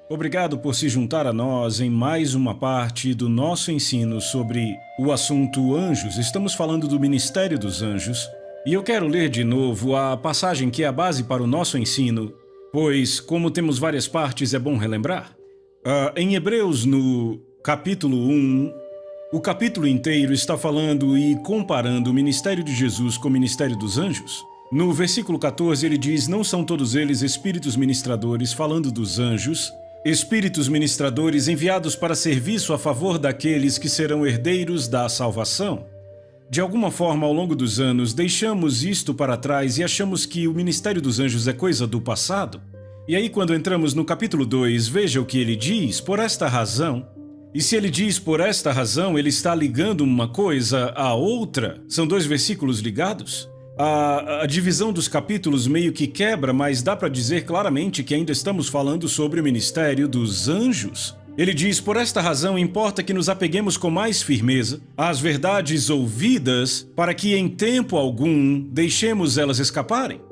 Obrigado por se juntar a nós em mais uma parte do nosso ensino sobre o assunto anjos. Estamos falando do ministério dos anjos e eu quero ler de novo a passagem que é a base para o nosso ensino, pois, como temos várias partes, é bom relembrar. Em Hebreus, no capítulo 1, o capítulo inteiro está falando e comparando o ministério de Jesus com o ministério dos anjos. No versículo 14 ele diz: não são todos eles espíritos ministradores, falando dos anjos, espíritos ministradores enviados para serviço a favor daqueles que serão herdeiros da salvação. De alguma forma, ao longo dos anos, deixamos isto para trás e achamos que o ministério dos anjos é coisa do passado. E aí, quando entramos no capítulo 2, veja o que ele diz: por esta razão. E se ele diz por esta razão, ele está ligando uma coisa à outra. São dois versículos ligados. A divisão dos capítulos meio que quebra, mas dá para dizer claramente que ainda estamos falando sobre o ministério dos anjos. Ele diz: por esta razão importa que nos apeguemos com mais firmeza às verdades ouvidas, para que em tempo algum deixemos elas escaparem.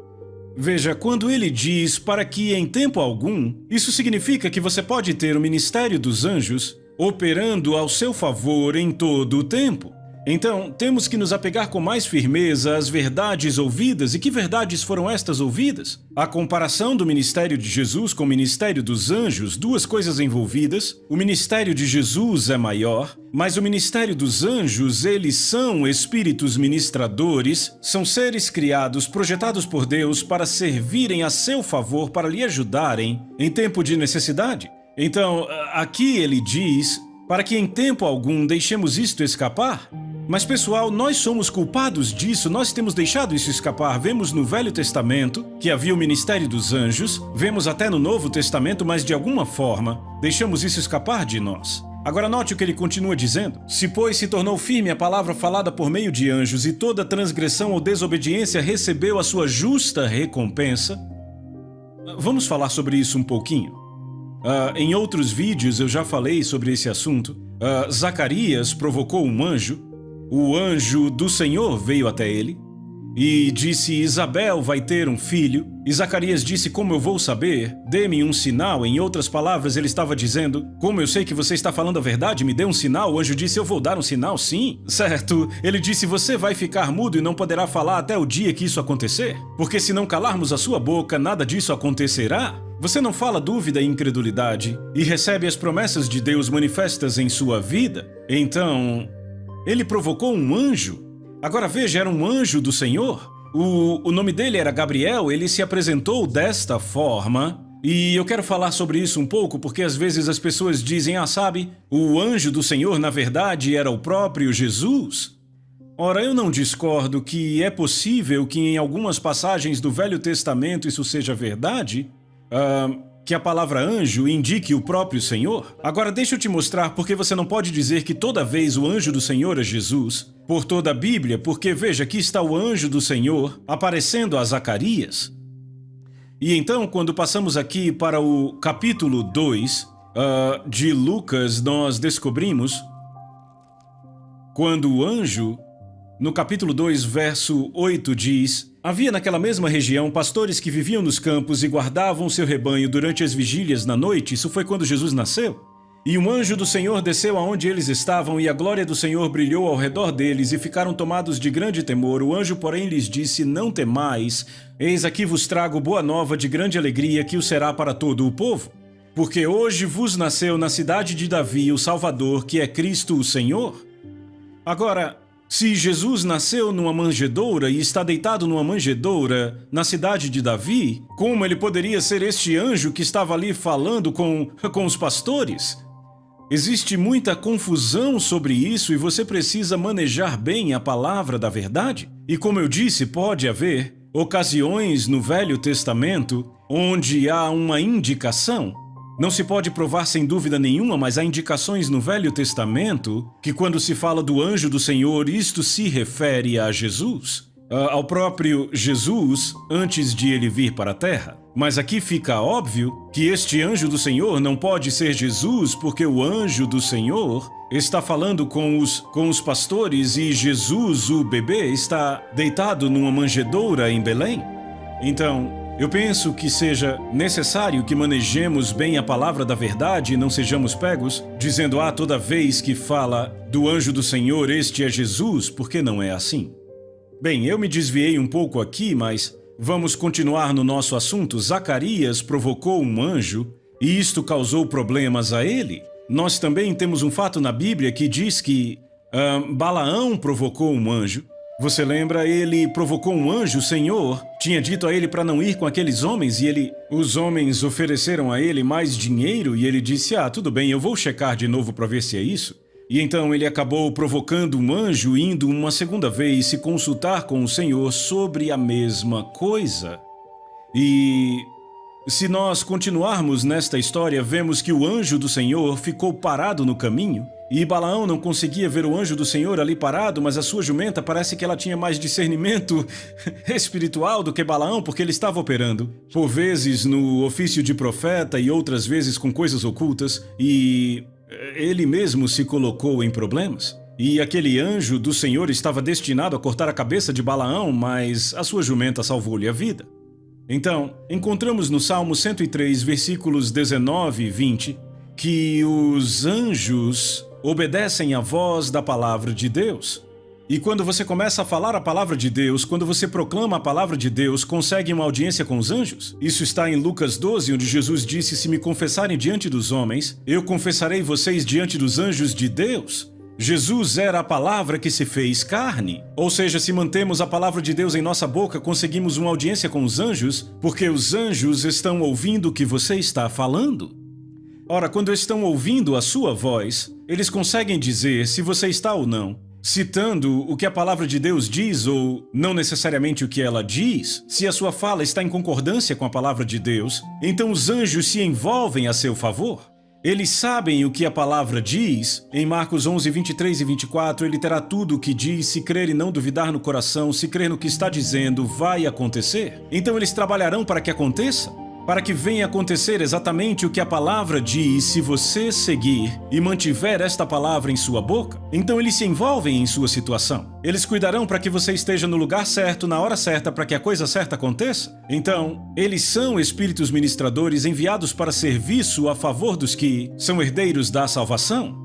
Veja, quando ele diz para que em tempo algum, isso significa que você pode ter o ministério dos anjos operando ao seu favor em todo o tempo. Então, temos que nos apegar com mais firmeza às verdades ouvidas. E que verdades foram estas ouvidas? A comparação do ministério de Jesus com o ministério dos anjos, duas coisas envolvidas. O ministério de Jesus é maior, mas o ministério dos anjos, eles são espíritos ministradores, são seres criados, projetados por Deus para servirem a seu favor, para lhe ajudarem em tempo de necessidade. Então, aqui ele diz: para que em tempo algum deixemos isto escapar. Mas, pessoal, nós somos culpados disso, nós temos deixado isso escapar. Vemos no Velho Testamento que havia o ministério dos anjos, vemos até no Novo Testamento, mas de alguma forma deixamos isso escapar de nós. Agora note o que ele continua dizendo: se, pois, se tornou firme a palavra falada por meio de anjos, e toda transgressão ou desobediência recebeu a sua justa recompensa. Vamos falar sobre isso um pouquinho. Em outros vídeos eu já falei sobre esse assunto. Zacarias provocou um anjo. O anjo do Senhor veio até ele e disse: Isabel vai ter um filho. E Zacarias disse: como eu vou saber? Dê-me um sinal. Em outras palavras, ele estava dizendo: como eu sei que você está falando a verdade? Me dê um sinal. O anjo disse: eu vou dar um sinal, sim. Certo. Ele disse: você vai ficar mudo e não poderá falar até o dia que isso acontecer. Porque se não calarmos a sua boca, nada disso acontecerá. Você não fala dúvida e incredulidade e recebe as promessas de Deus manifestas em sua vida. Então, ele provocou um anjo. Agora veja, era um anjo do Senhor. O nome dele era Gabriel. Ele se apresentou desta forma. E eu quero falar sobre isso um pouco, porque às vezes as pessoas dizem: sabe, o anjo do Senhor na verdade era o próprio Jesus. Ora, eu não discordo que é possível que em algumas passagens do Velho Testamento isso seja verdade, que a palavra anjo indique o próprio Senhor. Agora deixa eu te mostrar porque você não pode dizer que toda vez o anjo do Senhor é Jesus, por toda a Bíblia, porque veja, aqui está o anjo do Senhor aparecendo a Zacarias. E então, quando passamos aqui para o capítulo 2 de Lucas, nós descobrimos quando o anjo, no capítulo 2, verso 8, diz: havia naquela mesma região pastores que viviam nos campos e guardavam seu rebanho durante as vigílias na noite. Isso foi quando Jesus nasceu. E um anjo do Senhor desceu aonde eles estavam, e a glória do Senhor brilhou ao redor deles, e ficaram tomados de grande temor. O anjo, porém, lhes disse: não temais, eis aqui vos trago boa nova de grande alegria, que o será para todo o povo. Porque hoje vos nasceu na cidade de Davi o Salvador, que é Cristo o Senhor. Agora, se Jesus nasceu numa manjedoura e está deitado numa manjedoura na cidade de Davi, como ele poderia ser este anjo que estava ali falando com os pastores? Existe muita confusão sobre isso e você precisa manejar bem a palavra da verdade. E como eu disse, pode haver ocasiões no Velho Testamento onde há uma indicação. Não se pode provar sem dúvida nenhuma, mas há indicações no Velho Testamento que quando se fala do anjo do Senhor, isto se refere a Jesus, ao próprio Jesus antes de ele vir para a terra. Mas aqui fica óbvio que este anjo do Senhor não pode ser Jesus, porque o anjo do Senhor está falando com os pastores e Jesus, o bebê, está deitado numa manjedoura em Belém. Então, Eu penso que seja necessário que manejemos bem a palavra da verdade e não sejamos pegos, dizendo, toda vez que fala do anjo do Senhor, este é Jesus, porque não é assim. Bem, eu me desviei um pouco aqui, mas vamos continuar no nosso assunto. Zacarias provocou um anjo e isto causou problemas a ele. Nós também temos um fato na Bíblia que diz que Balaão provocou um anjo. Você lembra? Ele provocou um anjo, o Senhor tinha dito a ele para não ir com aqueles homens e os homens ofereceram a ele mais dinheiro e ele disse, tudo bem, eu vou checar de novo para ver se é isso. E então ele acabou provocando um anjo, indo uma segunda vez se consultar com o Senhor sobre a mesma coisa. E se nós continuarmos nesta história, vemos que o anjo do Senhor ficou parado no caminho e Balaão não conseguia ver o anjo do Senhor ali parado, mas a sua jumenta parece que ela tinha mais discernimento espiritual do que Balaão, porque ele estava operando, por vezes no ofício de profeta e outras vezes com coisas ocultas, e ele mesmo se colocou em problemas. E aquele anjo do Senhor estava destinado a cortar a cabeça de Balaão, mas a sua jumenta salvou-lhe a vida. Então, encontramos no Salmo 103, versículos 19 e 20, que os anjos obedecem à voz da palavra de Deus. E quando você começa a falar a palavra de Deus, quando você proclama a palavra de Deus, consegue uma audiência com os anjos? Isso está em Lucas 12, onde Jesus disse, se me confessarem diante dos homens, eu confessarei vocês diante dos anjos de Deus. Jesus era a palavra que se fez carne. Ou seja, se mantemos a palavra de Deus em nossa boca, conseguimos uma audiência com os anjos, porque os anjos estão ouvindo o que você está falando. Ora, quando estão ouvindo a sua voz, eles conseguem dizer se você está ou não citando o que a palavra de Deus diz ou não necessariamente o que ela diz. Se a sua fala está em concordância com a palavra de Deus, então os anjos se envolvem a seu favor. Eles sabem o que a palavra diz. Em Marcos 11, 23 e 24, ele terá tudo o que diz, se crer e não duvidar no coração, se crer no que está dizendo, vai acontecer. Então eles trabalharão para que aconteça, para que venha acontecer exatamente o que a palavra diz, se você seguir e mantiver esta palavra em sua boca. Então eles se envolvem em sua situação. Eles cuidarão para que você esteja no lugar certo, na hora certa, para que a coisa certa aconteça. Então, eles são espíritos ministradores enviados para serviço a favor dos que são herdeiros da salvação.